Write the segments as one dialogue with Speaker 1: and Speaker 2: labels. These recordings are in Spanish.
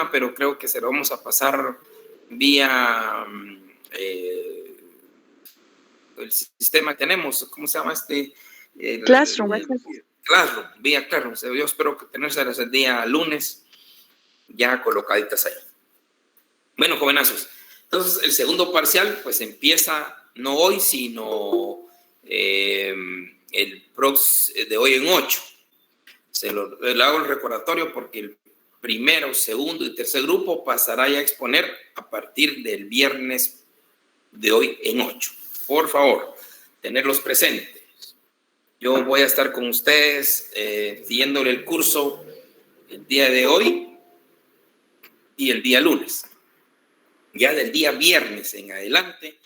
Speaker 1: tema, pero creo que se lo vamos a pasar vía el sistema que tenemos, ¿cómo se llama este?
Speaker 2: Classroom.
Speaker 1: Classroom, vía Classroom. Yo espero que tenerlas el día lunes ya colocaditas ahí. Bueno, jovenazos, entonces el segundo parcial pues empieza no hoy, sino el próximo de hoy en 8. Le hago el recordatorio porque el primero, segundo y tercer grupo pasará ya a exponer a partir del viernes de hoy en 8. Por favor, tenerlos presentes. Yo voy a estar con ustedes siguiéndole el curso el día de hoy y el día lunes. Ya del día viernes en adelante,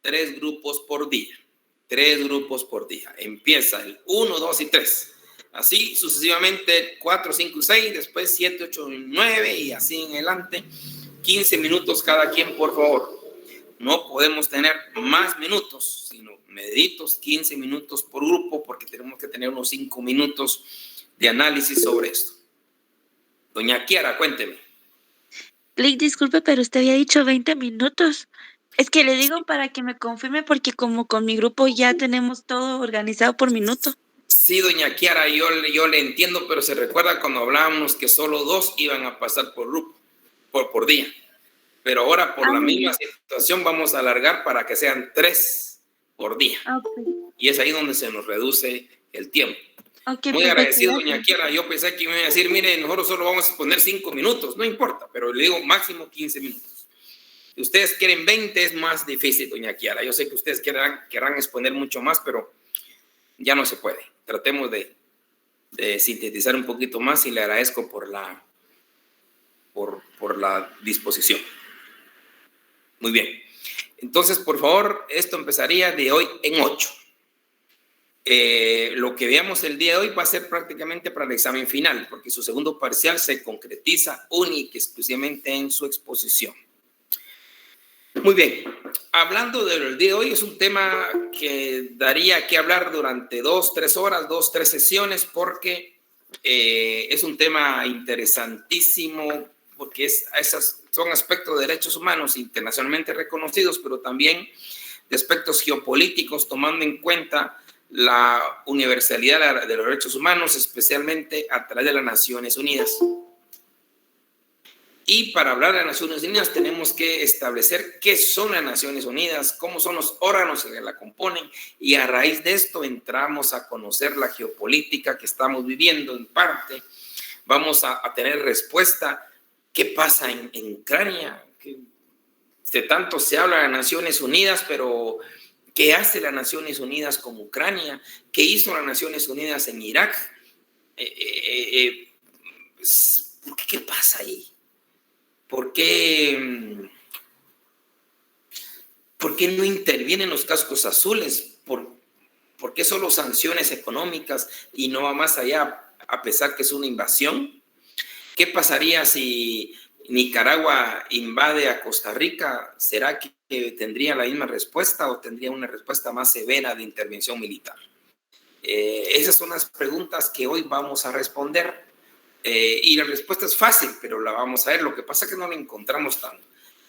Speaker 1: 3 grupos por día. 3 grupos por día. Empieza el 1, 2 y 3. Así sucesivamente 4, 5 y 6, después 7, 8 y 9 y así en adelante. 15 minutos cada quien, por favor. No podemos tener más minutos, sino mediditos 15 minutos por grupo porque tenemos que tener unos 5 minutos de análisis sobre esto. Doña Kiara, cuénteme.
Speaker 2: Lick, disculpe, pero usted había dicho 20 minutos. Es que le digo para que me confirme porque como con mi grupo ya tenemos todo organizado por minuto.
Speaker 1: Sí, doña Kiara, yo le entiendo, pero se recuerda cuando hablábamos que solo 2 iban a pasar por grupo, por día. Pero ahora por la misma situación vamos a alargar para que sean 3 por día. Okay. Y es ahí donde se nos reduce el tiempo. Okay, muy agradecido, doña Kiara. Yo pensé que me iba a decir, mire, nosotros solo vamos a poner 5 minutos. No importa, pero le digo máximo 15 minutos. Si ustedes quieren 20 es más difícil, doña Kiara. Yo sé que ustedes querrán exponer mucho más, pero ya no se puede. Tratemos de sintetizar un poquito más y le agradezco por la disposición. Muy bien. Entonces, por favor, esto empezaría de hoy en 8. Lo que veamos el día de hoy va a ser prácticamente para el examen final, porque su segundo parcial se concretiza única y exclusivamente en su exposición. Muy bien. Hablando del día de hoy, es un tema que daría que hablar durante 2, 3 horas, 2, 3 sesiones, porque es un tema interesantísimo, porque esos son aspectos de derechos humanos internacionalmente reconocidos, pero también de aspectos geopolíticos, tomando en cuenta la universalidad de los derechos humanos, especialmente a través de las Naciones Unidas. Y para hablar de las Naciones Unidas tenemos que establecer qué son las Naciones Unidas, cómo son los órganos que la componen, y a raíz de esto entramos a conocer la geopolítica que estamos viviendo en parte. Vamos a tener respuesta. ¿Qué pasa en Ucrania? De tanto se habla de las Naciones Unidas, pero ¿qué hace las Naciones Unidas con Ucrania? ¿Qué hizo las Naciones Unidas en Irak? ¿Qué pasa ahí? ¿Por qué no intervienen los cascos azules? ¿Por qué solo sanciones económicas y no va más allá, a pesar que es una invasión? ¿Qué pasaría si Nicaragua invade a Costa Rica? ¿Será que tendría la misma respuesta o tendría una respuesta más severa de intervención militar? Esas son las preguntas que hoy vamos a responder. Y la respuesta es fácil, pero la vamos a ver. Lo que pasa es que no la encontramos tan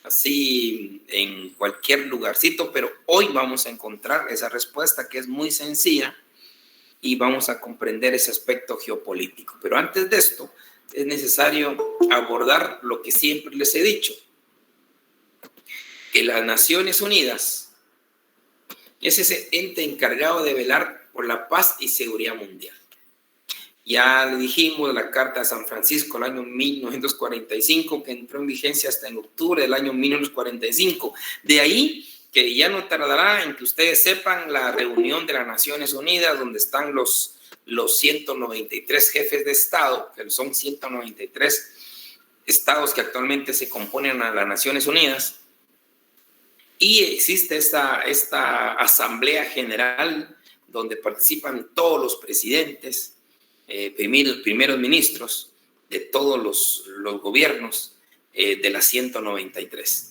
Speaker 1: así en cualquier lugarcito, pero hoy vamos a encontrar esa respuesta que es muy sencilla y vamos a comprender ese aspecto geopolítico. Pero antes de esto, es necesario abordar lo que siempre les he dicho, que las Naciones Unidas es ese ente encargado de velar por la paz y seguridad mundial. Ya le dijimos la Carta de San Francisco el año 1945, que entró en vigencia hasta en octubre del año 1945. De ahí que ya no tardará en que ustedes sepan la reunión de las Naciones Unidas, donde están los 193 jefes de Estado, que son 193 estados que actualmente se componen a las Naciones Unidas. Y existe esta Asamblea General donde participan todos los presidentes, primeros ministros de todos los gobiernos de las 193.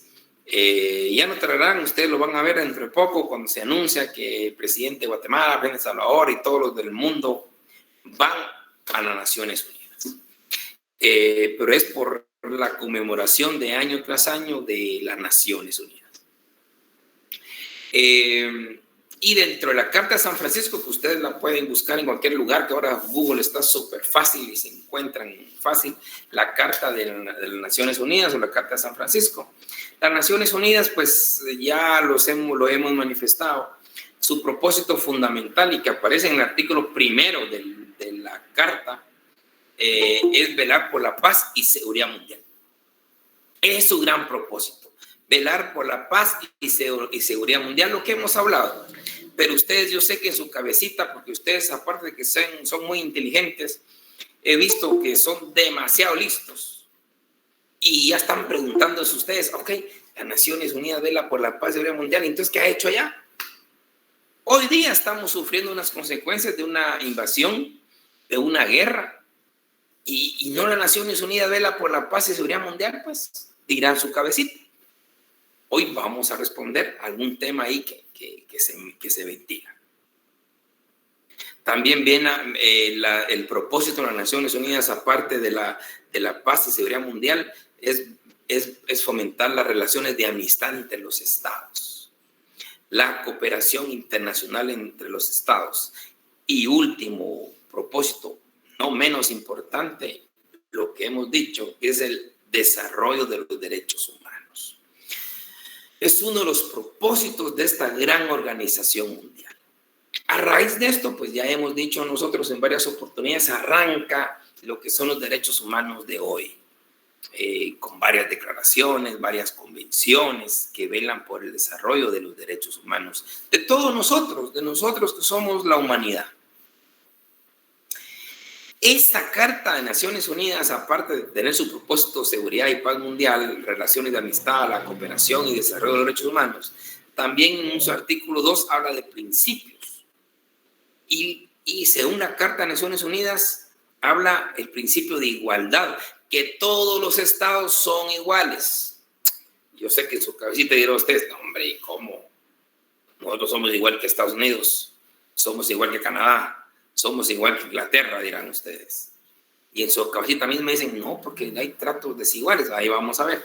Speaker 1: Ya no tardarán, ustedes lo van a ver dentro de poco cuando se anuncia que el presidente de Guatemala, El Salvador y todos los del mundo van a las Naciones Unidas. Pero es por la conmemoración de año tras año de las Naciones Unidas. Y dentro de la Carta de San Francisco, que ustedes la pueden buscar en cualquier lugar, que ahora Google está súper fácil y se encuentran fácil, la Carta de las Naciones Unidas o la Carta de San Francisco. Las Naciones Unidas, pues ya lo hemos manifestado, su propósito fundamental y que aparece en el artículo primero de la Carta es velar por la paz y seguridad mundial. Es su gran propósito, velar por la paz y seguridad mundial, lo que hemos hablado. Pero ustedes, yo sé que en su cabecita, porque ustedes, aparte de que son muy inteligentes, he visto que son demasiado listos y ya están preguntándose ustedes, ok, las Naciones Unidas vela por la paz y seguridad mundial, entonces, ¿qué ha hecho allá? Hoy día estamos sufriendo unas consecuencias de una invasión, de una guerra, y no las Naciones Unidas vela por la paz y seguridad mundial, pues dirán su cabecita. Hoy vamos a responder a algún tema ahí que se ventila. También viene el propósito de las Naciones Unidas, aparte de la paz y seguridad mundial, es fomentar las relaciones de amistad entre los estados, la cooperación internacional entre los estados. Y último propósito, no menos importante, lo que hemos dicho, es el desarrollo de los derechos humanos. Es uno de los propósitos de esta gran organización mundial. A raíz de esto, pues ya hemos dicho nosotros en varias oportunidades, arranca lo que son los derechos humanos de hoy, con varias declaraciones, varias convenciones que velan por el desarrollo de los derechos humanos de todos nosotros, de nosotros que somos la humanidad. Esta Carta de Naciones Unidas, aparte de tener su propósito seguridad y paz mundial, relaciones de amistad, la cooperación y desarrollo de los derechos humanos, también en su artículo 2 habla de principios. Y según la Carta de Naciones Unidas, habla el principio de igualdad, que todos los estados son iguales. Yo sé que en su cabecita dirán ustedes, no, hombre, ¿cómo? Nosotros somos igual que Estados Unidos, somos igual que Canadá, somos igual que Inglaterra, dirán ustedes. Y en su cabecita misma me dicen, no, porque hay tratos desiguales, ahí vamos a ver.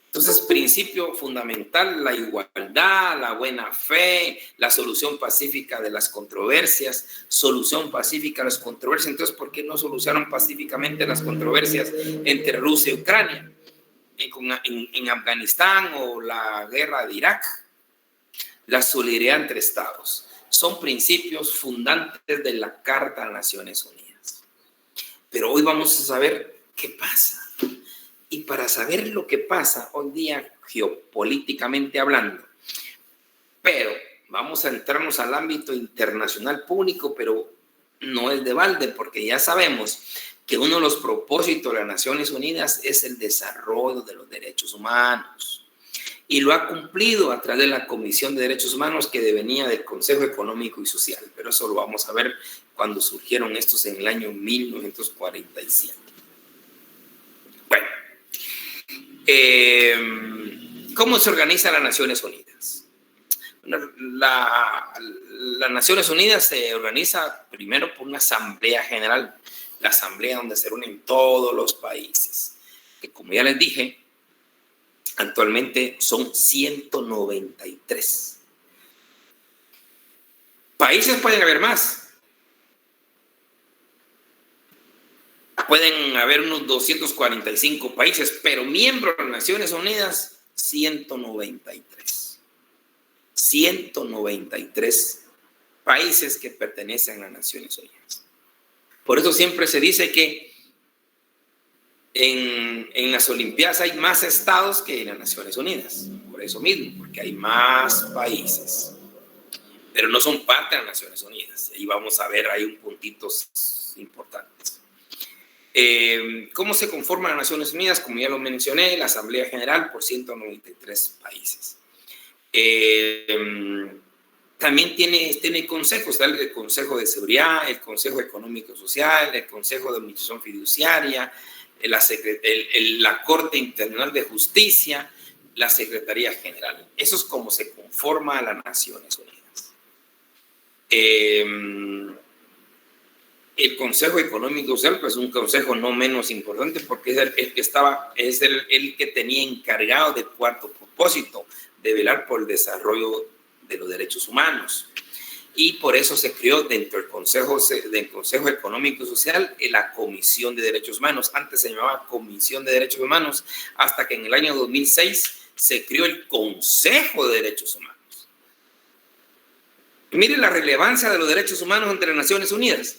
Speaker 1: Entonces, principio fundamental, la igualdad, la buena fe, la solución pacífica de las controversias, solución pacífica de las controversias. Entonces, ¿por qué no solucionaron pacíficamente las controversias entre Rusia y Ucrania? En Afganistán o la guerra de Irak. La solidaridad entre estados. Son principios fundantes de la Carta de Naciones Unidas. Pero hoy vamos a saber qué pasa. Y para saber lo que pasa hoy día, geopolíticamente hablando, pero vamos a entrarnos al ámbito internacional público, pero no es de balde, porque ya sabemos que uno de los propósitos de las Naciones Unidas es el desarrollo de los derechos humanos. Y lo ha cumplido a través de la Comisión de Derechos Humanos que devenía del Consejo Económico y Social. Pero eso lo vamos a ver cuando surgieron estos en el año 1947. Bueno, ¿cómo se organiza las Naciones Unidas? Las Naciones Unidas se organiza primero por una asamblea general, la asamblea donde se reúnen todos los países, que como ya les dije, actualmente son 193. Países pueden haber más. Pueden haber unos 245 países, pero miembros de las Naciones Unidas, 193. 193 países que pertenecen a las Naciones Unidas. Por eso siempre se dice que en las Olimpiadas hay más estados que en las Naciones Unidas. Por eso mismo, porque hay más países. Pero no son parte de las Naciones Unidas. Y vamos a ver, hay un puntitos importantes. ¿Cómo se conforman las Naciones Unidas? Como ya lo mencioné, la Asamblea General por 193 países. También tiene consejos, está el Consejo de Seguridad, el Consejo Económico y Social, el Consejo de Administración Fiduciaria, la Corte Internacional de Justicia, la Secretaría General. Eso es como se conforma a las Naciones Unidas. El Consejo Económico y Social, pues un consejo no menos importante porque es el que tenía encargado de cuarto propósito, de velar por el desarrollo de los derechos humanos. Y por eso se creó dentro del Consejo Económico y Social la Comisión de Derechos Humanos. Antes se llamaba Comisión de Derechos Humanos, hasta que en el año 2006 se creó el Consejo de Derechos Humanos. Y miren la relevancia de los derechos humanos entre las Naciones Unidas.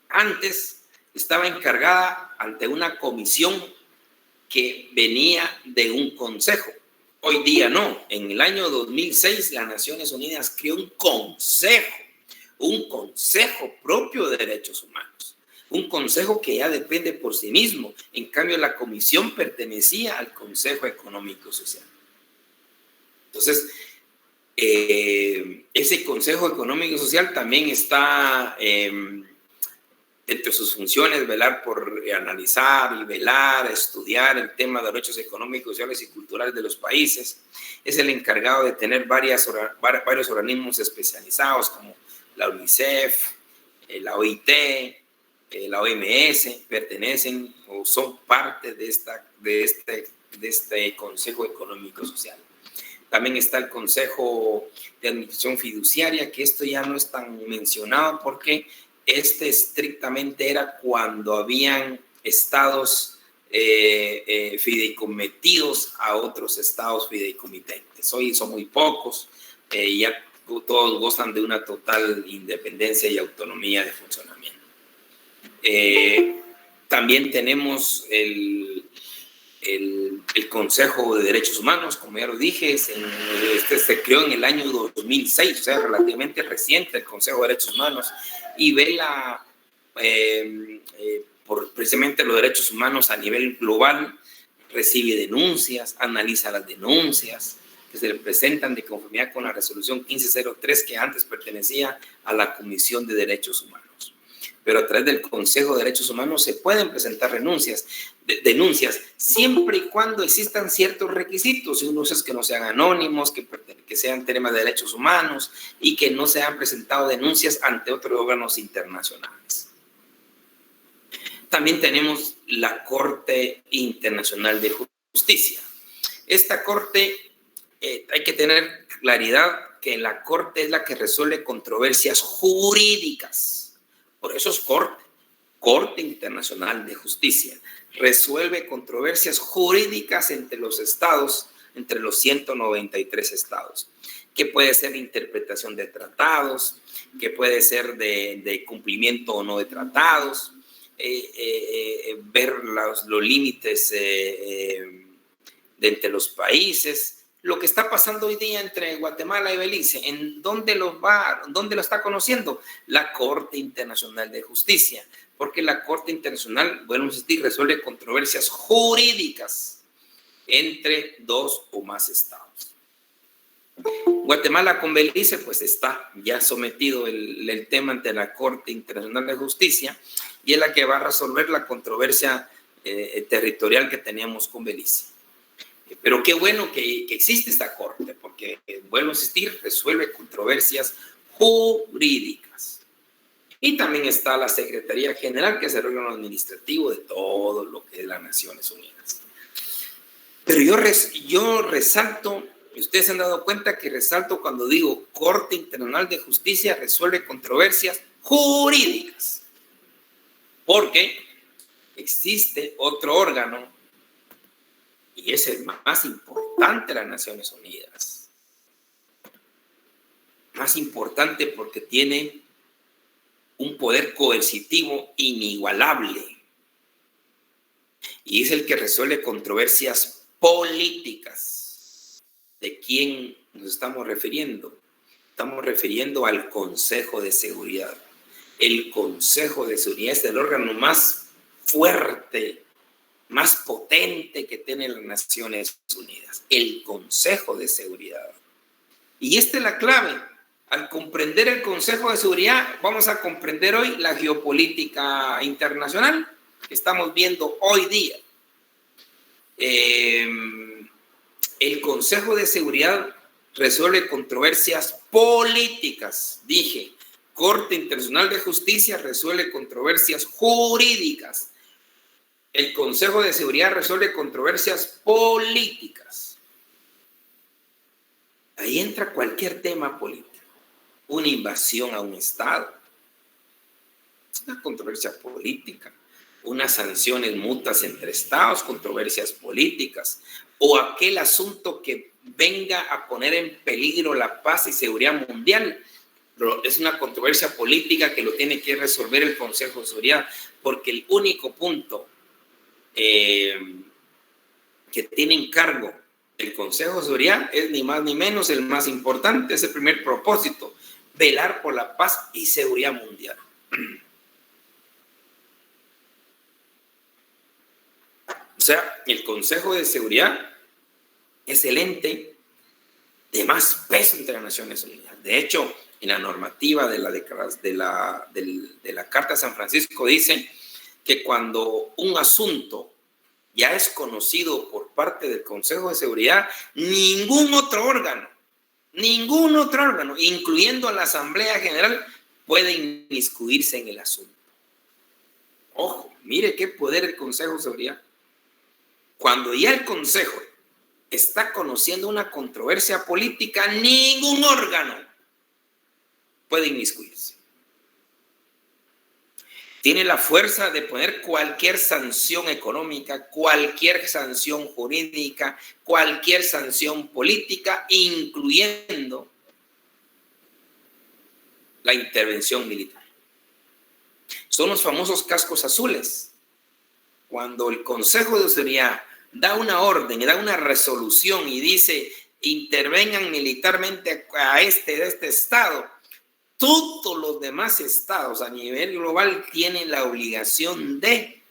Speaker 1: Antes estaba encargada ante una comisión que venía de un consejo. Hoy día no. En el año 2006 las Naciones Unidas creó un consejo propio de derechos humanos, un consejo que ya depende por sí mismo. En cambio, la comisión pertenecía al Consejo Económico y Social. Entonces, ese Consejo Económico y Social también está entre sus funciones velar por analizar y velar, estudiar el tema de derechos económicos, sociales y culturales de los países. Es el encargado de tener varios organismos especializados como la UNICEF, la OIT, la OMS, pertenecen o son parte de este Consejo Económico Social. También está el Consejo de Administración Fiduciaria, que esto ya no es tan mencionado porque estrictamente era cuando habían estados fideicometidos a otros estados fideicomitentes. Hoy son muy pocos, ya todos gozan de una total independencia y autonomía de funcionamiento. También tenemos el Consejo de Derechos Humanos, como ya lo dije, se creó en el año 2006, o sea, relativamente reciente el Consejo de Derechos Humanos, y vela por precisamente los derechos humanos a nivel global, recibe denuncias, analiza las denuncias que se le presentan de conformidad con la resolución 1503 que antes pertenecía a la Comisión de Derechos Humanos. Pero a través del Consejo de Derechos Humanos se pueden presentar denuncias siempre y cuando existan ciertos requisitos, y uno es que no sean anónimos, que sean temas de derechos humanos y que no se han presentado denuncias ante otros órganos internacionales. También tenemos la Corte Internacional de Justicia. Esta Corte, hay que tener claridad que la Corte es la que resuelve controversias jurídicas. Por eso es Corte Internacional de Justicia. Resuelve controversias jurídicas entre los estados, entre los 193 estados, que puede ser de interpretación de tratados, que puede ser de cumplimiento o no de tratados, ver los límites de entre los países. Lo que está pasando hoy día entre Guatemala y Belice, ¿en dónde lo está conociendo? La Corte Internacional de Justicia, porque la Corte Internacional, bueno, resuelve controversias jurídicas entre dos o más estados. Guatemala con Belice, pues está ya sometido el tema ante la Corte Internacional de Justicia y es la que va a resolver la controversia territorial que teníamos con Belice. Pero qué bueno que existe esta corte, porque, vuelvo a insistir, resuelve controversias jurídicas. Y también está la Secretaría General, que es el órgano administrativo de todo lo que es las Naciones Unidas. Pero yo resalto, y ustedes se han dado cuenta que resalto cuando digo Corte Internacional de Justicia resuelve controversias jurídicas, porque existe otro órgano y es el más importante de las Naciones Unidas. Más importante porque tiene un poder coercitivo inigualable. Y es el que resuelve controversias políticas. ¿De quién nos estamos refiriendo? Estamos refiriendo al Consejo de Seguridad. El Consejo de Seguridad es el órgano más fuerte, más potente que tienen las Naciones Unidas, el Consejo de Seguridad. Y esta es la clave. Al comprender el Consejo de Seguridad, vamos a comprender hoy la geopolítica internacional que estamos viendo hoy día. El Consejo de Seguridad resuelve controversias políticas, dije, Corte Internacional de Justicia resuelve controversias jurídicas. El Consejo de Seguridad resuelve controversias políticas. Ahí entra cualquier tema político. Una invasión a un Estado. Es una controversia política. Unas sanciones mutuas entre Estados, controversias políticas. O aquel asunto que venga a poner en peligro la paz y seguridad mundial. Es una controversia política que lo tiene que resolver el Consejo de Seguridad, porque el único punto que tiene en cargo el Consejo de Seguridad es ni más ni menos el más importante, es el primer propósito, velar por la paz y seguridad mundial. O sea, el Consejo de Seguridad es el ente de más peso entre las Naciones Unidas. De hecho, en la normativa de la Carta de San Francisco dice que cuando un asunto ya es conocido por parte del Consejo de Seguridad, ningún otro órgano, incluyendo la Asamblea General, puede inmiscuirse en el asunto. Ojo, mire qué poder el Consejo de Seguridad. Cuando ya el Consejo está conociendo una controversia política, ningún órgano puede inmiscuirse. Tiene la fuerza de poner cualquier sanción económica, cualquier sanción jurídica, cualquier sanción política, incluyendo la intervención militar. Son los famosos cascos azules. Cuando el Consejo de Seguridad da una orden, da una resolución y dice intervengan militarmente a de este estado, todos los demás estados a nivel global tienen la obligación de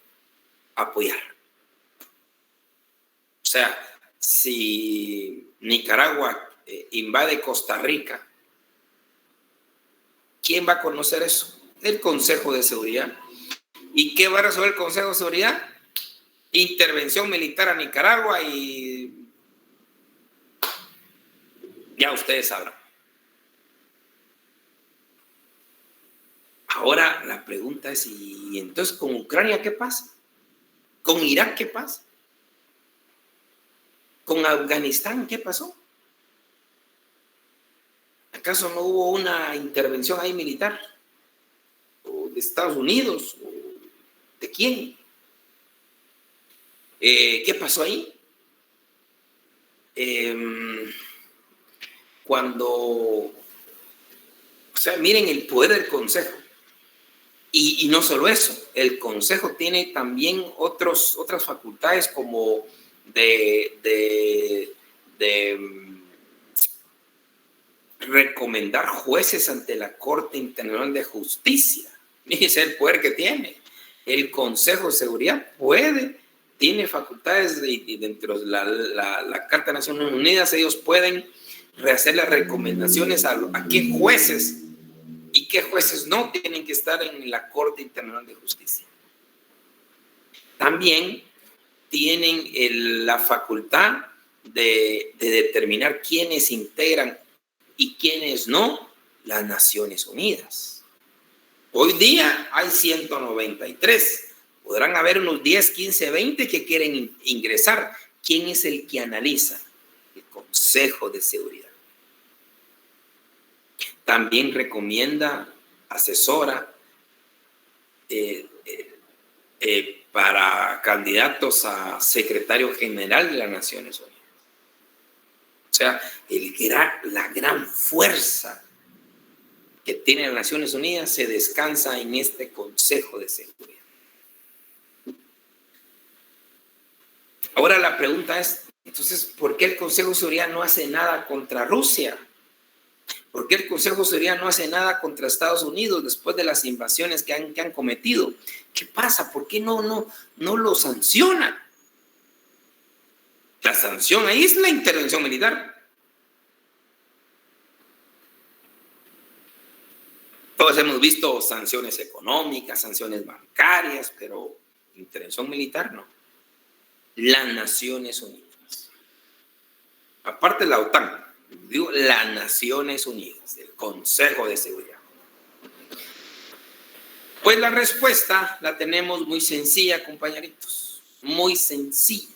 Speaker 1: apoyar. O sea, si Nicaragua invade Costa Rica, ¿quién va a conocer eso? El Consejo de Seguridad. ¿Y qué va a resolver el Consejo de Seguridad? Intervención militar a Nicaragua y ya ustedes sabrán. Ahora la pregunta es, ¿y entonces con Ucrania qué pasa? ¿Con Irak qué pasa? ¿Con Afganistán qué pasó? ¿Acaso no hubo una intervención ahí militar? ¿O de Estados Unidos? ¿O de quién? ¿Qué pasó ahí? O sea, miren el poder del Consejo. Y no solo eso, el Consejo tiene también otras facultades como de recomendar jueces ante la Corte Internacional de Justicia. Ese es el poder que tiene. El Consejo de Seguridad tiene facultades dentro de la Carta de Naciones Unidas. Ellos pueden rehacer las recomendaciones a qué jueces y qué jueces no tienen que estar en la Corte Internacional de Justicia. También tienen la facultad de determinar quiénes integran y quiénes no las Naciones Unidas. Hoy día hay 193. Podrán haber unos 10, 15, 20 que quieren ingresar. ¿Quién es el que analiza? El Consejo de Seguridad. También recomienda, asesora para candidatos a secretario general de las Naciones Unidas. O sea, la gran fuerza que tiene las Naciones Unidas se descansa en este Consejo de Seguridad. Ahora la pregunta es, entonces, ¿por qué el Consejo de Seguridad no hace nada contra Rusia? ¿Por qué el Consejo de Seguridad no hace nada contra Estados Unidos después de las invasiones que han cometido? ¿Qué pasa? ¿Por qué no lo sancionan? La sanción ahí es la intervención militar. Todos hemos visto sanciones económicas, sanciones bancarias, pero intervención militar no. Las Naciones Unidas. Aparte de la OTAN, digo las Naciones Unidas, el Consejo de Seguridad. Pues la respuesta la tenemos muy sencilla, compañeritos, muy sencilla.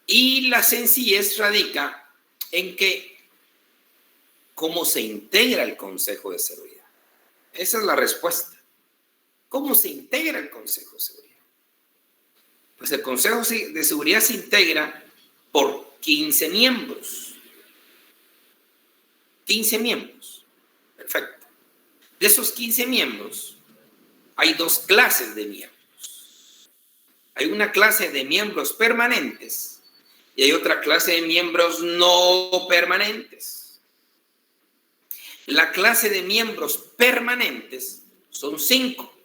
Speaker 1: Y la sencillez radica en que cómo se integra el Consejo de Seguridad. Esa es la respuesta. ¿Cómo se integra el Consejo de Seguridad? Pues el Consejo de Seguridad se integra por 15 miembros. 15 miembros. Perfecto. De esos 15 miembros, hay dos clases de miembros. Hay una clase de miembros permanentes y hay otra clase de miembros no permanentes. La clase de miembros permanentes son 5.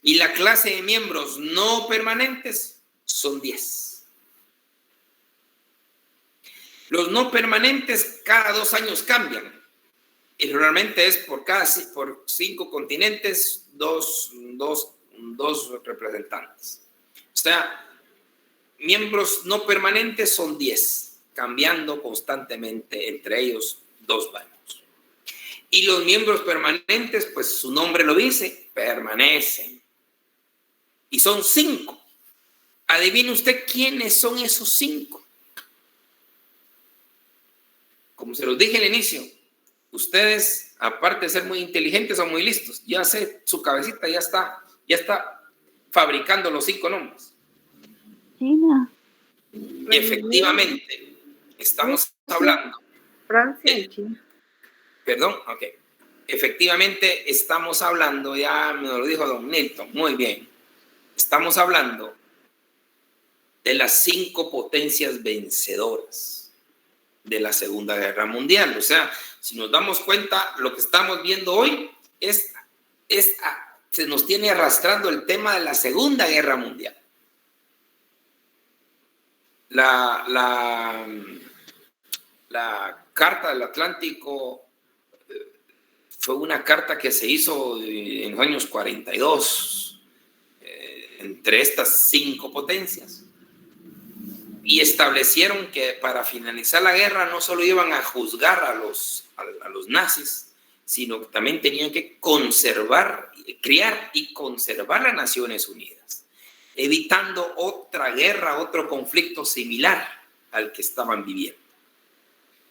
Speaker 1: Y la clase de miembros no permanentes son 10. Los no permanentes cada 2 años cambian. Y realmente es por 5 continentes, dos representantes. O sea, miembros no permanentes son 10, cambiando constantemente entre ellos 2 años. Y los miembros permanentes, pues su nombre lo dice, permanecen. Y son 5. Adivine usted quiénes son esos 5. Como se los dije al inicio, ustedes, aparte de ser muy inteligentes, son muy listos. Ya sé, su cabecita ya está fabricando los 5 nombres.
Speaker 2: China.
Speaker 1: Y efectivamente, estamos hablando.
Speaker 3: Francia y China.
Speaker 1: Perdón, ok. Efectivamente, estamos hablando, ya me lo dijo don Milton, muy bien. Estamos hablando de las 5 potencias vencedoras de la Segunda Guerra Mundial. O sea, si nos damos cuenta, lo que estamos viendo hoy se nos tiene arrastrando el tema de la Segunda Guerra Mundial. La Carta del Atlántico fue una carta que se hizo en los años 42 entre estas 5 potencias. Y establecieron que para finalizar la guerra no solo iban a juzgar a los nazis, sino que también tenían que criar y conservar las Naciones Unidas, evitando otra guerra, otro conflicto similar al que estaban viviendo.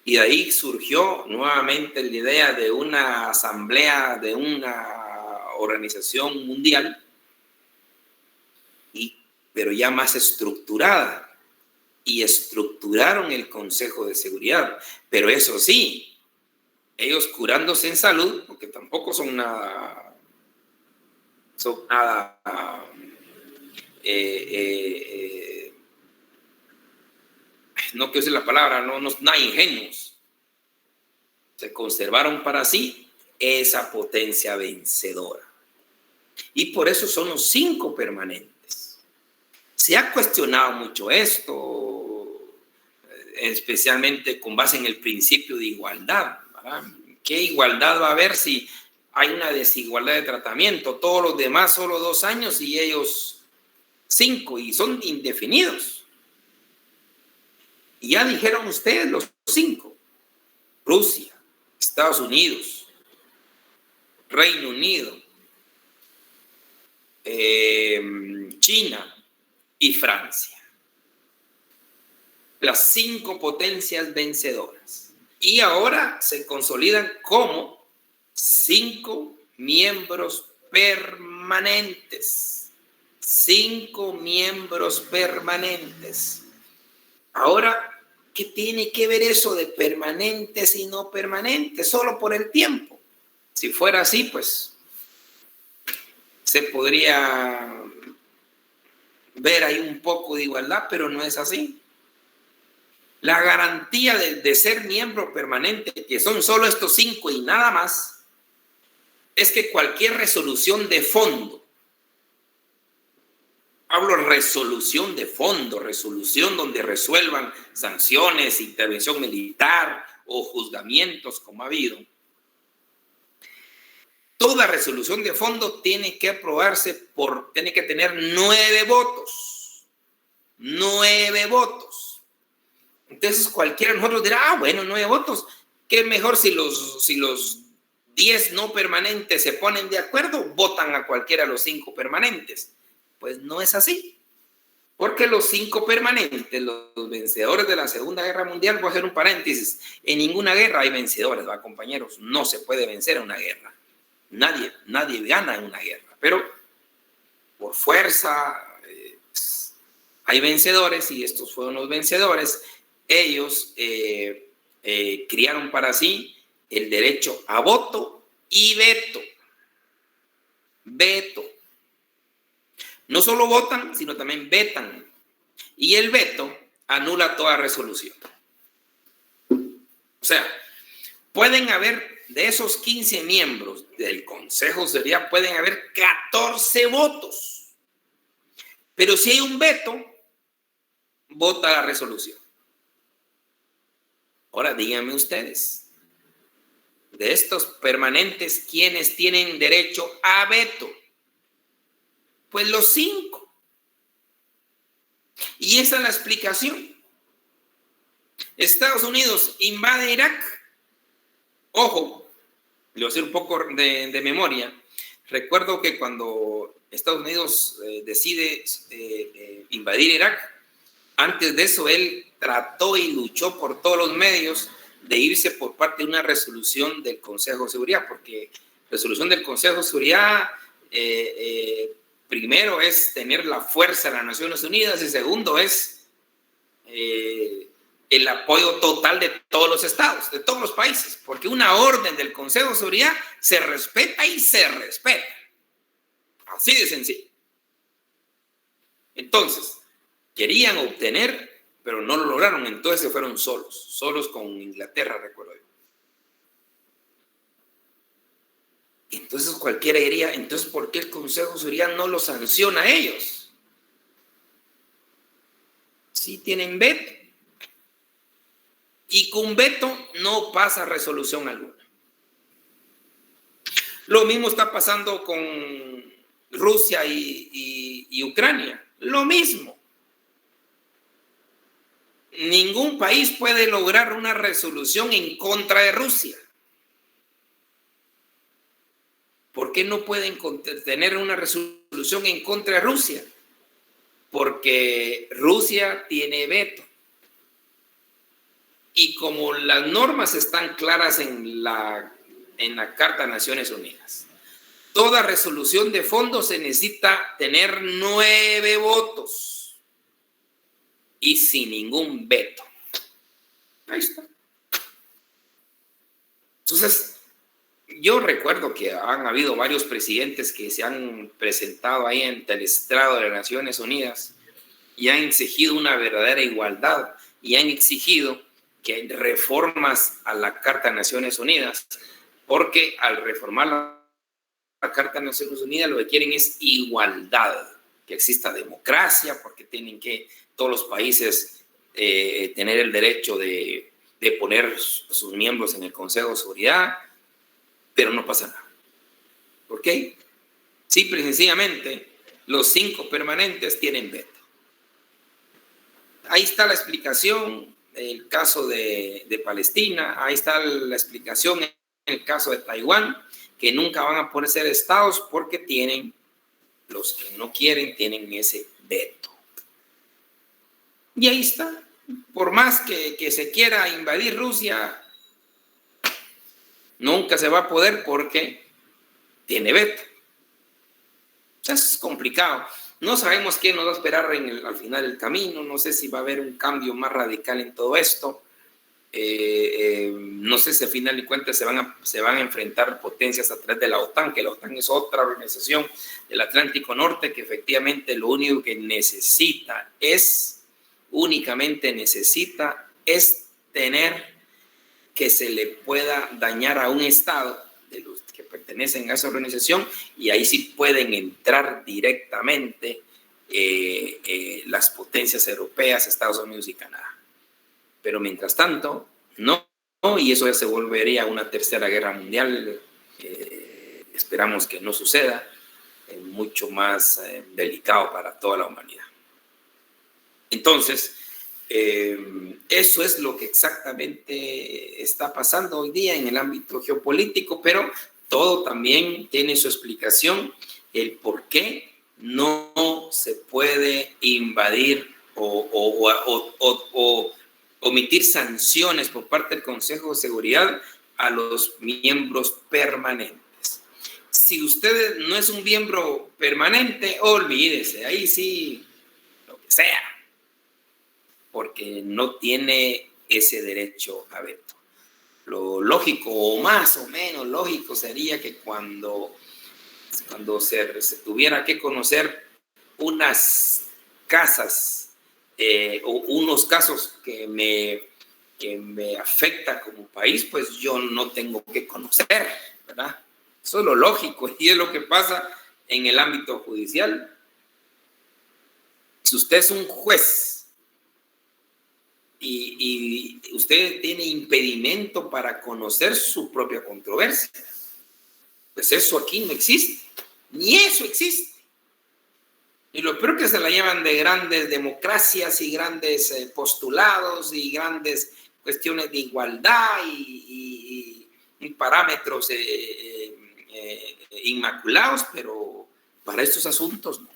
Speaker 1: Y de ahí surgió nuevamente la idea de una asamblea, de una organización mundial, pero ya más estructurada. Y estructuraron el Consejo de Seguridad. Pero eso sí, ellos curándose en salud, porque tampoco son nada no quiero decir la palabra, no nada ingenuos. Se conservaron para sí esa potencia vencedora. Y por eso son los 5 permanentes. Se ha cuestionado mucho esto, especialmente con base en el principio de igualdad, ¿verdad? ¿Qué igualdad va a haber si hay una desigualdad de tratamiento? Todos los demás solo 2 años y ellos 5, y son indefinidos. Y ya dijeron ustedes los 5: Rusia, Estados Unidos, Reino Unido, China y Francia. Las 5 potencias vencedoras. Y ahora se consolidan como 5 miembros permanentes. 5 miembros permanentes. Ahora, ¿qué tiene que ver eso de permanentes y no permanentes? Solo por el tiempo. Si fuera así, pues se podría ver ahí un poco de igualdad, pero no es así. La garantía de ser miembro permanente, que son solo estos 5 y nada más, es que cualquier resolución de fondo, hablo resolución de fondo, resolución donde resuelvan sanciones, intervención militar o juzgamientos como ha habido, toda resolución de fondo tiene que aprobarse tiene que tener 9 votos. 9 votos. Entonces cualquiera de nosotros dirá, bueno, 9 votos. ¿Qué mejor si los 10 no permanentes se ponen de acuerdo, votan a cualquiera de los 5 permanentes. Pues no es así. Porque los 5 permanentes, los vencedores de la Segunda Guerra Mundial, voy a hacer un paréntesis, en ninguna guerra hay vencedores, ¿va, compañeros? No se puede vencer en una guerra. Nadie gana en una guerra, pero por fuerza hay vencedores y estos fueron los vencedores. Ellos criaron para sí el derecho a voto y veto. Veto. No solo votan, sino también vetan. Y el veto anula toda resolución. O sea, pueden haber, de esos 15 miembros del Consejo de Seguridad, pueden haber 14 votos. Pero si hay un veto, vota la resolución. Ahora díganme ustedes, de estos permanentes, ¿quiénes tienen derecho a veto? Pues los 5. Y esa es la explicación. Estados Unidos invade Irak. Ojo, le voy a hacer un poco de memoria. Recuerdo que cuando Estados Unidos decide invadir Irak, antes de eso él trató y luchó por todos los medios de irse por parte de una resolución del Consejo de Seguridad, porque resolución del Consejo de Seguridad primero es tener la fuerza de las Naciones Unidas y segundo es el apoyo total de todos los estados, de todos los países, porque una orden del Consejo de Seguridad se respeta y se respeta. Así de sencillo. Entonces, querían obtener, pero no lo lograron, entonces se fueron solos con Inglaterra, recuerdo yo. Entonces cualquiera diría, entonces ¿por qué el Consejo de Seguridad no los sanciona a ellos? Sí tienen veto. Y con veto no pasa resolución alguna. Lo mismo está pasando con Rusia y Ucrania. Lo mismo. Ningún país puede lograr una resolución en contra de Rusia. ¿Por qué no pueden tener una resolución en contra de Rusia? Porque Rusia tiene veto. Y como las normas están claras en la Carta de Naciones Unidas, toda resolución de fondo se necesita tener 9 votos y sin ningún veto. Ahí está. Entonces, yo recuerdo que han habido varios presidentes que se han presentado ahí ante el estrado de las Naciones Unidas y han exigido una verdadera igualdad y han exigido que hay reformas a la Carta de Naciones Unidas, porque al reformar la Carta de Naciones Unidas lo que quieren es igualdad, que exista democracia, porque tienen que todos los países tener el derecho de poner sus miembros en el Consejo de Seguridad, pero no pasa nada. ¿Por qué? Simple y sencillamente, los 5 permanentes tienen veto. Ahí está la explicación. El caso de Palestina, ahí está la explicación en el caso de Taiwán, que nunca van a poder ser estados porque tienen, los que no quieren, tienen ese veto. Y ahí está. Por más que se quiera invadir Rusia, nunca se va a poder porque tiene veto. O sea, es complicado. No sabemos qué nos va a esperar al final del camino. No sé si va a haber un cambio más radical en todo esto. No sé si al final de cuentas se van a enfrentar potencias a través de la OTAN, que la OTAN es otra organización del Atlántico Norte que efectivamente lo único que únicamente necesita es tener que se le pueda dañar a un Estado de los que pertenecen a esa organización, y ahí sí pueden entrar directamente las potencias europeas, Estados Unidos y Canadá. Pero mientras tanto, no, y eso ya se volvería una tercera guerra mundial. Esperamos que no suceda, mucho más delicado para toda la humanidad. Entonces, Eso es lo que exactamente está pasando hoy día en el ámbito geopolítico, pero todo también tiene su explicación, el por qué no se puede invadir o omitir sanciones por parte del Consejo de Seguridad a los miembros permanentes. Si usted no es un miembro permanente, olvídese, ahí sí, lo que sea, porque no tiene ese derecho a veto. Lo lógico, o más o menos lógico, sería que cuando se tuviera que conocer unas casas o unos casos que me afecta como país, pues yo no tengo que conocer, ¿verdad? Eso es lo lógico y es lo que pasa en el ámbito judicial. Si usted es un juez y usted tiene impedimento para conocer su propia controversia, pues eso aquí no existe, ni eso existe. Y lo peor que se la llevan de grandes democracias y grandes postulados y grandes cuestiones de igualdad y parámetros inmaculados, pero para estos asuntos no.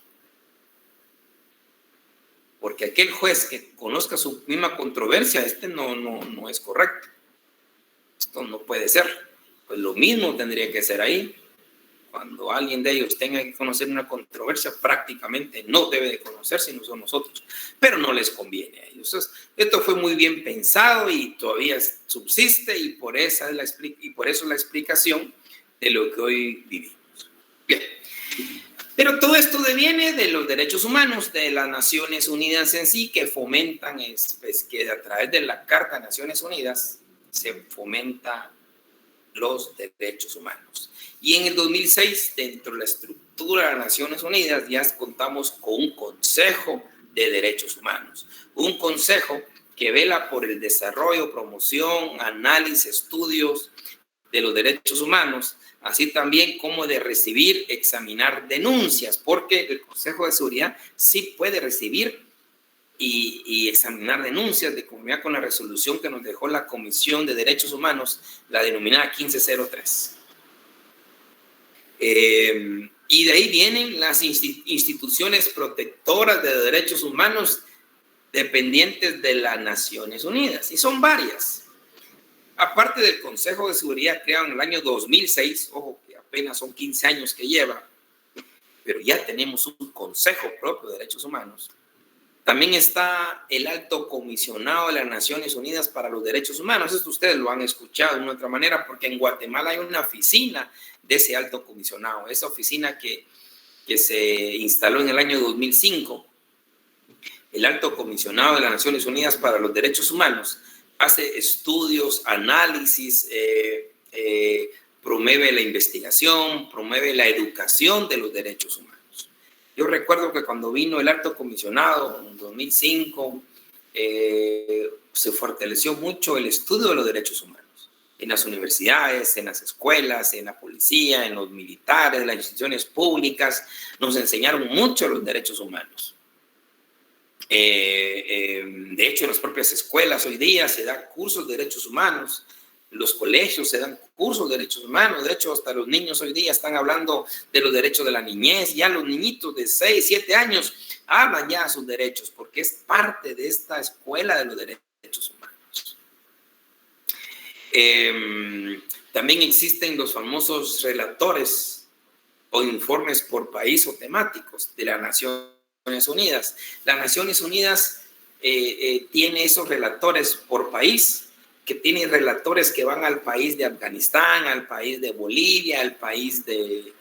Speaker 1: Porque aquel juez que conozca su misma controversia, no es correcto. Esto no puede ser. Pues lo mismo tendría que ser ahí. Cuando alguien de ellos tenga que conocer una controversia, prácticamente no debe de conocer, sino son nosotros. Pero no les conviene a ellos. Entonces, esto fue muy bien pensado y todavía subsiste y por eso es la explicación de lo que hoy vivimos. Bien. Pero todo esto deviene de los derechos humanos, de las Naciones Unidas en sí, que fomentan, pues, que a través de la Carta de Naciones Unidas se fomenta los derechos humanos. Y en el 2006, dentro de la estructura de las Naciones Unidas, ya contamos con un Consejo de Derechos Humanos. Un consejo que vela por el desarrollo, promoción, análisis, estudios de los derechos humanos, así también como de recibir, examinar denuncias, porque el Consejo de Seguridad sí puede recibir y examinar denuncias de conformidad con la resolución que nos dejó la Comisión de Derechos Humanos, la denominada 1503. Y de ahí vienen las instituciones protectoras de derechos humanos dependientes de las Naciones Unidas, y son varias. Aparte del Consejo de Seguridad creado en el año 2006, ojo que apenas son 15 años que lleva, pero ya tenemos un Consejo propio de Derechos Humanos. También está el Alto Comisionado de las Naciones Unidas para los Derechos Humanos. Esto ustedes lo han escuchado de una otra manera, porque en Guatemala hay una oficina de ese Alto Comisionado. Esa oficina que se instaló en el año 2005, el Alto Comisionado de las Naciones Unidas para los Derechos Humanos, hace estudios, análisis, promueve la investigación, promueve la educación de los derechos humanos. Yo recuerdo que cuando vino el Alto Comisionado en 2005, se fortaleció mucho el estudio de los derechos humanos en las universidades, en las escuelas, en la policía, en los militares, en las instituciones públicas. Nos enseñaron mucho los derechos humanos. De hecho, en las propias escuelas hoy día se dan cursos de derechos humanos. En los colegios se dan cursos de derechos humanos. De hecho, hasta los niños hoy día están hablando de los derechos de la niñez. Ya los niñitos de 6, 7 años hablan ya de sus derechos, porque es parte de esta escuela de los derechos humanos. También existen los famosos relatores o informes por país o temáticos de las Naciones Unidas. Las Naciones Unidas tiene esos relatores por país, que tiene relatores que van al país de Afganistán, al país de Bolivia, al país del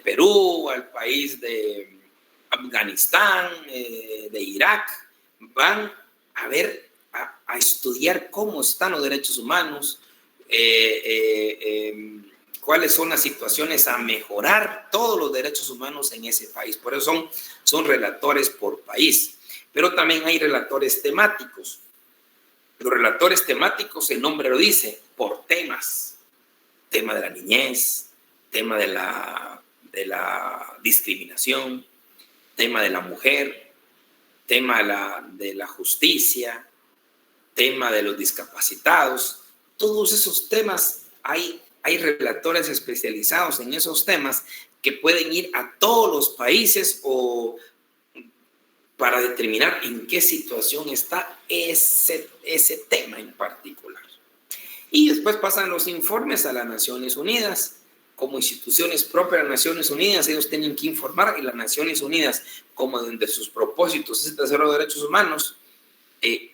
Speaker 1: Perú, al país de Afganistán, de Irak. Van a ver, a estudiar cómo están los derechos humanos, cuáles son las situaciones a mejorar todos los derechos humanos en ese país. Por eso son relatores por país. Pero también hay relatores temáticos. Los relatores temáticos, el nombre lo dice, por temas. Tema de la niñez, tema de la discriminación, tema de la mujer, tema de la justicia, tema de los discapacitados, todos esos temas, hay relatores especializados en esos temas que pueden ir a todos los países o para determinar en qué situación está ese tema en particular. Y después pasan los informes a las Naciones Unidas. Como instituciones propias de las Naciones Unidas, ellos tienen que informar, y las Naciones Unidas, como de sus propósitos, ese tercero de derechos humanos,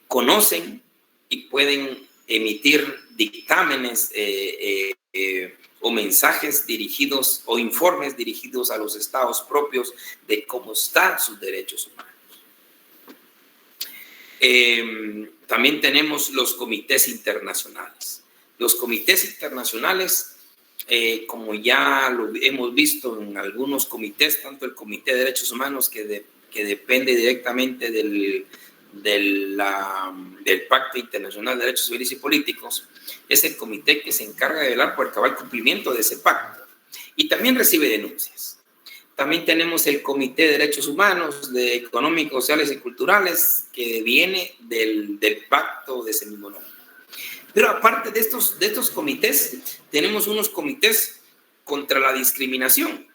Speaker 1: conocen y pueden emitir dictámenes o mensajes dirigidos o informes dirigidos a los estados propios de cómo están sus derechos humanos. También tenemos los comités internacionales. Los comités internacionales, como ya lo hemos visto en algunos comités, tanto el Comité de Derechos Humanos, que depende directamente del Pacto Internacional de Derechos Civiles y Políticos, es el comité que se encarga de velar por el cabal cumplimiento de ese pacto y también recibe denuncias. También tenemos el Comité de Derechos Humanos, de Económicos, Sociales y Culturales, que viene del pacto de ese mismo nombre. Pero aparte de estos comités, tenemos unos comités contra la discriminación,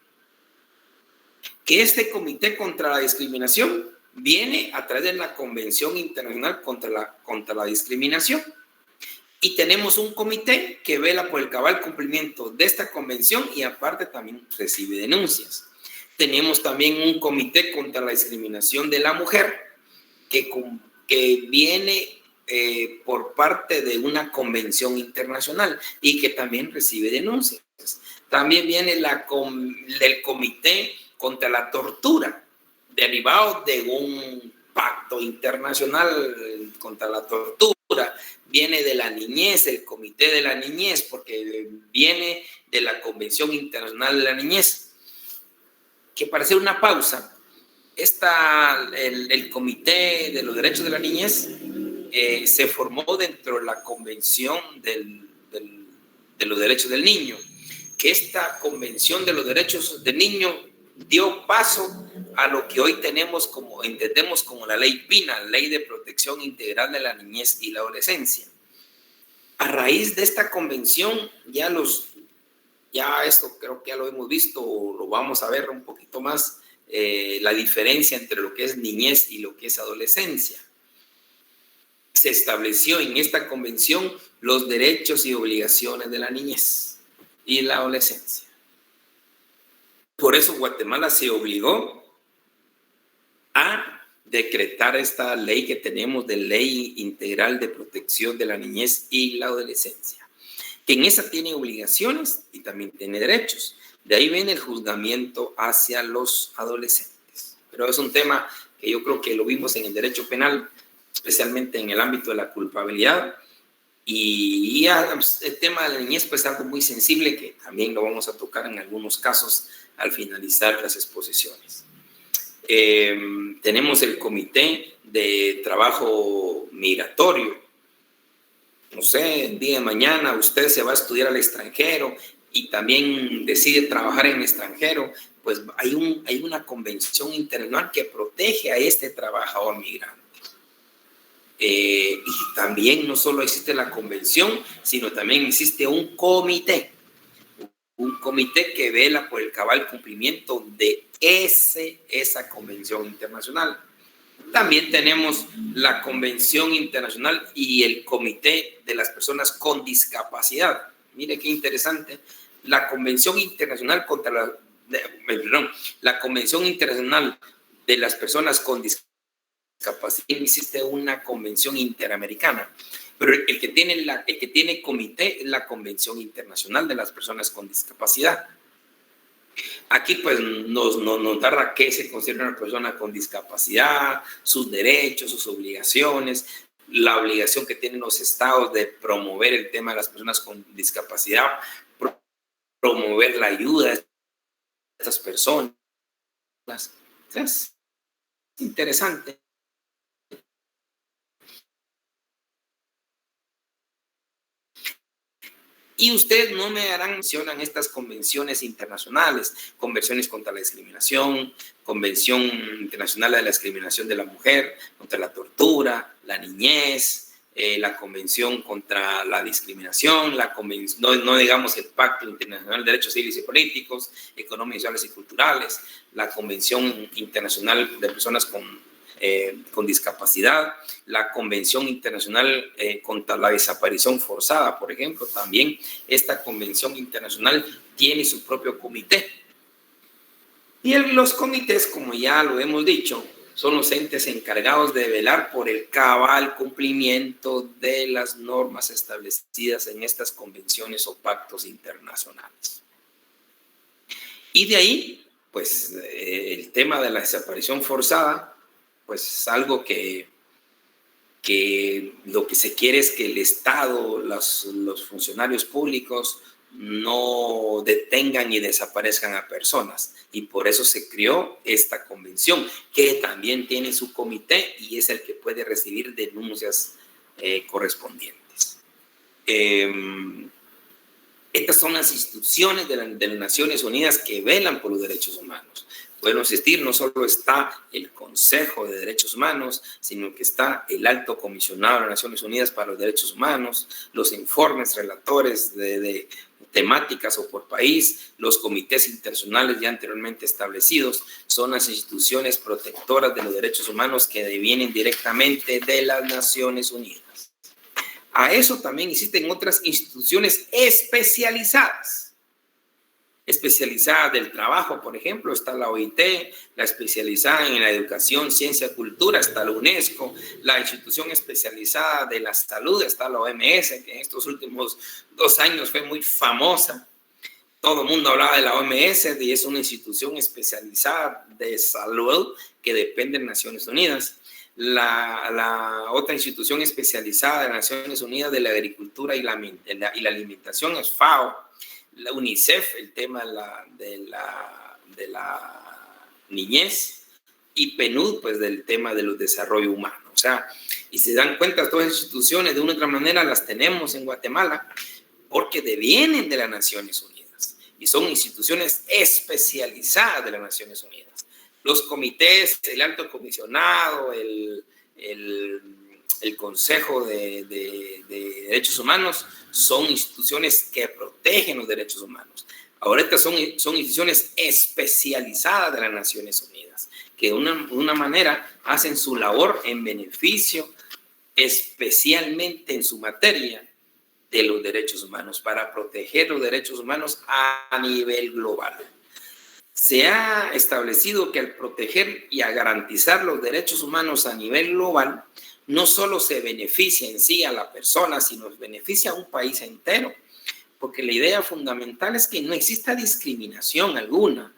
Speaker 1: que este comité contra la discriminación viene a través de la Convención Internacional contra la Discriminación. Y tenemos un comité que vela por el cabal cumplimiento de esta convención y aparte también recibe denuncias. Tenemos también un comité contra la discriminación de la mujer que viene por parte de una convención internacional y que también recibe denuncias. También viene el comité contra la tortura, derivado de un pacto internacional contra la tortura. Viene de la niñez, el Comité de la Niñez, porque viene de la Convención Internacional de la Niñez. Que para hacer una pausa, el Comité de los Derechos de la Niñez se formó dentro de la Convención de los Derechos del Niño, que esta Convención de los Derechos del Niño dio paso a lo que hoy entendemos como la Ley PINA, Ley de Protección Integral de la Niñez y la Adolescencia. A raíz de esta convención, ya esto creo que ya lo hemos visto, o lo vamos a ver un poquito más, la diferencia entre lo que es niñez y lo que es adolescencia. Se estableció en esta convención los derechos y obligaciones de la niñez y la adolescencia. Por eso Guatemala se obligó a decretar esta ley que tenemos de Ley Integral de Protección de la Niñez y la Adolescencia, que en esa tiene obligaciones y también tiene derechos. De ahí viene el juzgamiento hacia los adolescentes. Pero es un tema que yo creo que lo vimos en el derecho penal, especialmente en el ámbito de la culpabilidad. Y ya el tema de la niñez pues es algo muy sensible que también lo vamos a tocar en algunos casos al finalizar las exposiciones. Tenemos el Comité de Trabajo Migratorio. No sé, el día de mañana usted se va a estudiar al extranjero y también decide trabajar en el extranjero, pues hay una convención internacional que protege a este trabajador migrante. Y también no solo existe la convención, sino también existe un comité que vela por el cabal cumplimiento de esa convención internacional. También tenemos la Convención Internacional y el Comité de las Personas con Discapacidad. Mire qué interesante. La Convención Internacional la Convención Internacional de las Personas con Discapacidad, existe una convención interamericana, pero el que tiene comité es la Convención Internacional de las Personas con Discapacidad. Aquí pues nos narra qué se considera una persona con discapacidad, sus derechos, sus obligaciones, la obligación que tienen los estados de promover el tema de las personas con discapacidad, promover la ayuda a estas personas. Es interesante. Y ustedes no me harán mención en estas convenciones internacionales, convenciones contra la discriminación, Convención Internacional de la Discriminación de la Mujer, contra la tortura, la niñez, la Convención contra la Discriminación, no digamos el Pacto Internacional de Derechos Civiles y Políticos, Económicos, Sociales y Culturales, la Convención Internacional de Personas con Discapacidad, la Convención Internacional contra la Desaparición Forzada, por ejemplo. También esta Convención Internacional tiene su propio comité. Y los comités, como ya lo hemos dicho, son los entes encargados de velar por el cabal cumplimiento de las normas establecidas en estas convenciones o pactos internacionales. Y de ahí, pues, el tema de la desaparición forzada, pues es algo que lo que se quiere es que el Estado, los funcionarios públicos, no detengan y desaparezcan a personas. Y por eso se creó esta convención, que también tiene su comité y es el que puede recibir denuncias correspondientes. Estas son las instituciones de las Naciones Unidas que velan por los derechos humanos. Puedo insistir, no solo está el Consejo de Derechos Humanos, sino que está el Alto Comisionado de las Naciones Unidas para los Derechos Humanos, los informes relatores de temáticas o por país, los comités internacionales ya anteriormente establecidos, son las instituciones protectoras de los derechos humanos que devienen directamente de las Naciones Unidas. A eso también existen otras instituciones especializadas del trabajo, por ejemplo, está la OIT, la especializada en la educación, ciencia, cultura, está la UNESCO, la institución especializada de la salud, está la OMS, que en estos últimos 2 años fue muy famosa. Todo el mundo hablaba de la OMS y es una institución especializada de salud que depende de Naciones Unidas. La otra institución especializada de Naciones Unidas de la agricultura y la alimentación es FAO. La UNICEF, el tema de la niñez, y PNUD, pues del tema de los desarrollo humano. O sea, y se dan cuenta, todas las instituciones de una u otra manera las tenemos en Guatemala porque devienen de las Naciones Unidas y son instituciones especializadas de las Naciones Unidas. Los comités, el Alto Comisionado, el Consejo de Derechos Humanos son instituciones que protegen los derechos humanos. Ahorita son instituciones especializadas de las Naciones Unidas, que de una manera hacen su labor en beneficio, especialmente en su materia, de los derechos humanos, para proteger los derechos humanos a nivel global. Se ha establecido que al proteger y a garantizar los derechos humanos a nivel global, no solo se beneficia en sí a la persona, sino beneficia a un país entero, porque la idea fundamental es que no exista discriminación alguna,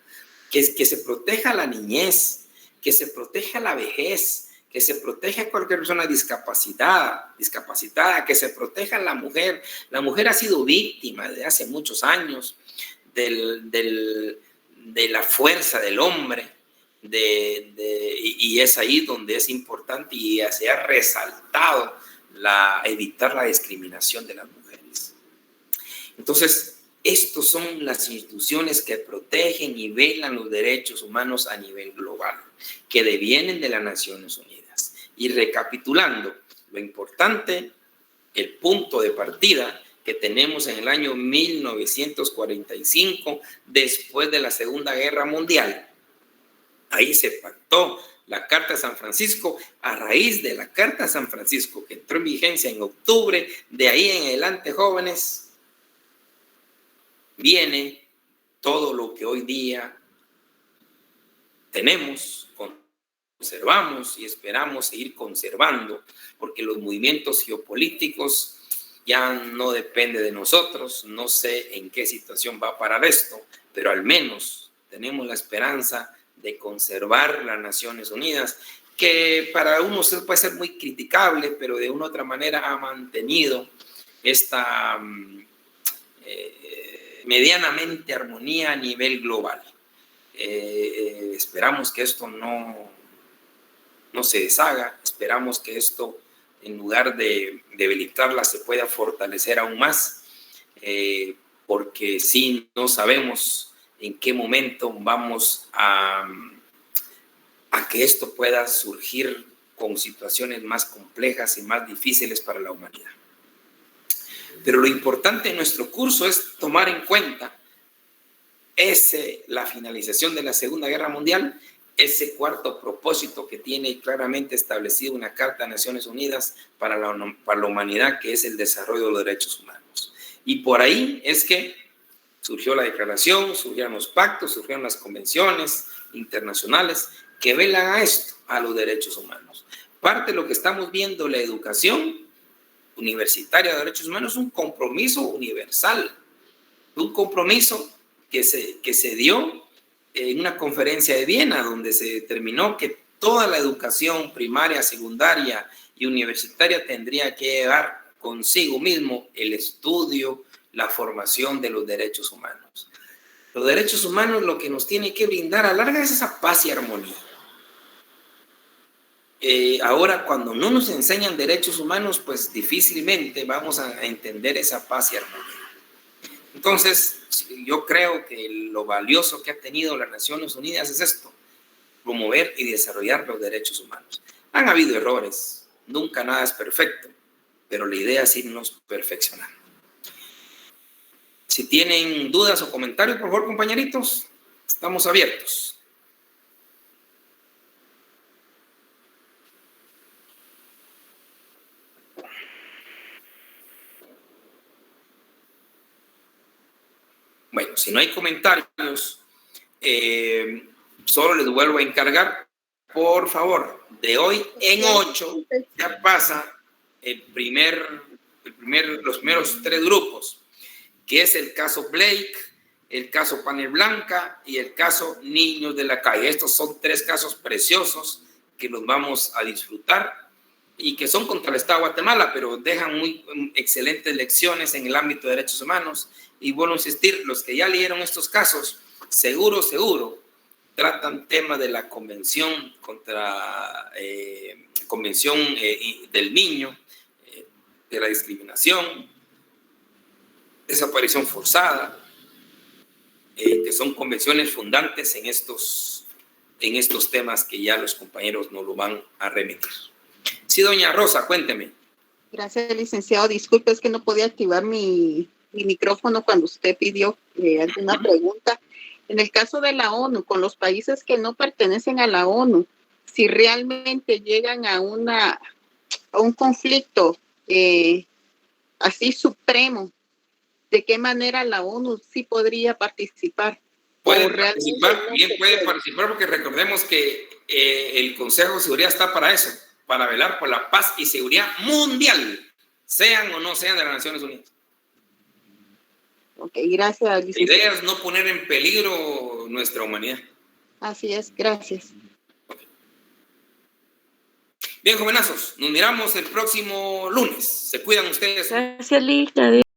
Speaker 1: que se proteja a la niñez, que se proteja a la vejez, que se proteja a cualquier persona discapacitada, que se proteja a la mujer. La mujer ha sido víctima desde hace muchos años de la fuerza del hombre, y es ahí donde es importante y se ha resaltado evitar la discriminación de las mujeres. Entonces, estas son las instituciones que protegen y velan los derechos humanos a nivel global, que devienen de las Naciones Unidas. Y recapitulando, lo importante, el punto de partida que tenemos en el año 1945, después de la Segunda Guerra Mundial. Ahí se pactó la Carta de San Francisco. A raíz de la Carta de San Francisco, que entró en vigencia en octubre, de ahí en adelante, jóvenes, viene todo lo que hoy día tenemos, conservamos y esperamos seguir conservando, porque los movimientos geopolíticos ya no depende de nosotros. No sé en qué situación va a parar esto, pero al menos tenemos la esperanza de conservar las Naciones Unidas, que para unos puede ser muy criticable, pero de una u otra manera ha mantenido esta medianamente armonía a nivel global. Esperamos que esto no se deshaga, esperamos que esto, en lugar de debilitarla, se pueda fortalecer aún más, porque si no sabemos en qué momento vamos a que esto pueda surgir con situaciones más complejas y más difíciles para la humanidad. Pero lo importante en nuestro curso es tomar en cuenta la finalización de la Segunda Guerra Mundial, ese cuarto propósito que tiene claramente establecido una Carta de Naciones Unidas para la humanidad, que es el desarrollo de los derechos humanos. Y por ahí es que surgió la declaración, surgieron los pactos, surgieron las convenciones internacionales que velan a esto, a los derechos humanos. Parte de lo que estamos viendo, la educación universitaria de derechos humanos, es un compromiso universal, un compromiso que se dio en una conferencia de Viena, donde se determinó que toda la educación primaria, secundaria y universitaria tendría que llevar consigo mismo el estudio, la formación de los derechos humanos. Los derechos humanos lo que nos tiene que brindar a larga es esa paz y armonía. Ahora, cuando no nos enseñan derechos humanos, pues difícilmente vamos a entender esa paz y armonía. Entonces, yo creo que lo valioso que ha tenido las Naciones Unidas es esto: promover y desarrollar los derechos humanos. Han habido errores, nunca nada es perfecto, pero la idea es irnos perfeccionando. Si tienen dudas o comentarios, por favor, compañeritos, estamos abiertos. Bueno, si no hay comentarios, solo les vuelvo a encargar, por favor, de hoy en 8 ya pasa los primeros 3 grupos, que es el caso Blake, el caso Panel Blanca y el caso Niños de la Calle. Estos son 3 casos preciosos que los vamos a disfrutar y que son contra el Estado de Guatemala, pero dejan muy excelentes lecciones en el ámbito de derechos humanos. Y vuelvo a insistir, los que ya leyeron estos casos, seguro, tratan temas de la Convención del Niño, de la discriminación, desaparición forzada, que son convenciones fundantes en estos temas que ya los compañeros nos lo van a remitir. Sí, doña Rosa, cuénteme.
Speaker 3: Gracias, licenciado. Disculpe, es que no podía activar mi micrófono cuando usted pidió alguna pregunta. En el caso de la ONU, con los países que no pertenecen a la ONU, si realmente llegan a un conflicto así supremo, ¿de qué manera la ONU sí podría participar?
Speaker 1: Puede participar, bien puede participar, porque recordemos que el Consejo de Seguridad está para eso, para velar por la paz y seguridad mundial, sean o no sean de las Naciones Unidas.
Speaker 3: Ok, gracias, licenciado.
Speaker 1: La idea es no poner en peligro nuestra humanidad.
Speaker 3: Así es, gracias.
Speaker 1: Bien, jovenazos, nos miramos el próximo lunes. Se cuidan ustedes.
Speaker 2: Gracias, Liz.